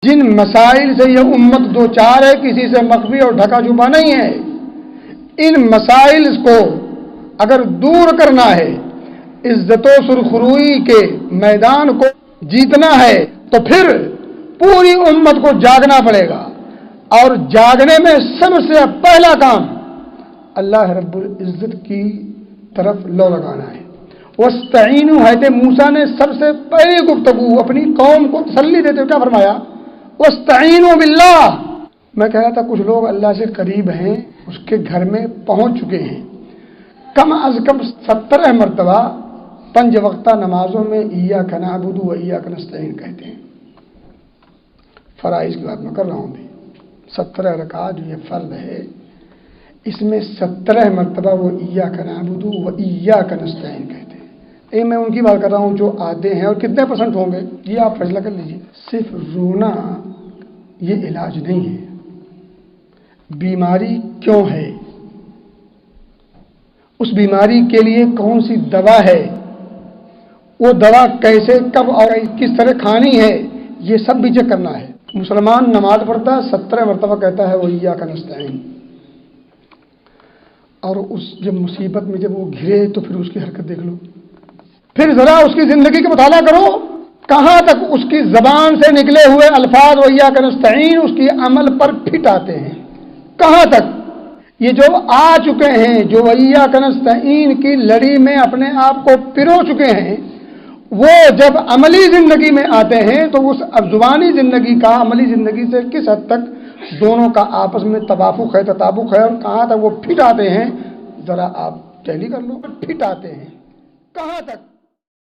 جن مسائل سے یہ امت دو چار ہے، کسی سے مخفی اور ڈھکا چھپا نہیں ہے، ان مسائل کو اگر دور کرنا ہے، عزت و سرخروئی کے میدان کو جیتنا ہے، تو پھر پوری امت کو جاگنا پڑے گا، اور جاگنے میں سب سے پہلا کام اللہ رب العزت کی طرف لو لگانا ہے۔ وَاسْتَعِينُوا حضرت موسیٰ نے سب سے پہلی گفتگو اپنی قوم کو تسلی دیتے ہوئے کیا فرمایا؟ وَاسْتَعِينُوا بِاللَّهِ۔ میں کہہ رہا تھا کچھ لوگ اللہ سے قریب ہیں، اس کے گھر میں پہنچ چکے ہیں، کم از کم 17 مرتبہ 5 وقتہ نمازوں میں ایاک نعبد و ایاک نستعین کہتے ہیں۔ فرائض کی بات میں کر رہا ہوں بھی، 17 رکعات جو یہ فرض ہے، اس میں 17 مرتبہ وہ ایاک نعبد و ایاک نستعین کہتے ہیں۔ میں ان کی بات کر رہا ہوں جو آتے ہیں، اور کتنے % ہوں گے یہ آپ فیصلہ کر لیجیے۔ صرف رونا یہ علاج نہیں ہے۔ بیماری کیوں ہے، اس بیماری کے لیے کون سی دوا ہے، وہ دوا کیسے کب اور کس طرح کھانی ہے، یہ سب بھی چیک کرنا ہے۔ مسلمان نماز پڑھتا ہے، 17 مرتبہ کہتا ہے وہ ایاک نستعین، اور اس جب مصیبت میں جب وہ گھرے تو پھر اس کی حرکت دیکھ لو، پھر ذرا اس کی زندگی کا مطالعہ کرو، کہاں تک اس کی زبان سے نکلے ہوئے الفاظ و ایاک نستعین اس کی عمل پر فٹ آتے ہیں، کہاں تک۔ یہ جو آ چکے ہیں، جو ایاک نستعین کی لڑی میں اپنے آپ کو پرو چکے ہیں، وہ جب عملی زندگی میں آتے ہیں تو اس زبانی زندگی کا عملی زندگی سے کس حد تک دونوں کا آپس میں توافق ہے، تطابق ہے، اور کہاں تک وہ فٹ آتے ہیں، ذرا آپ ٹیلی کر لو، فٹ آتے ہیں کہاں تک۔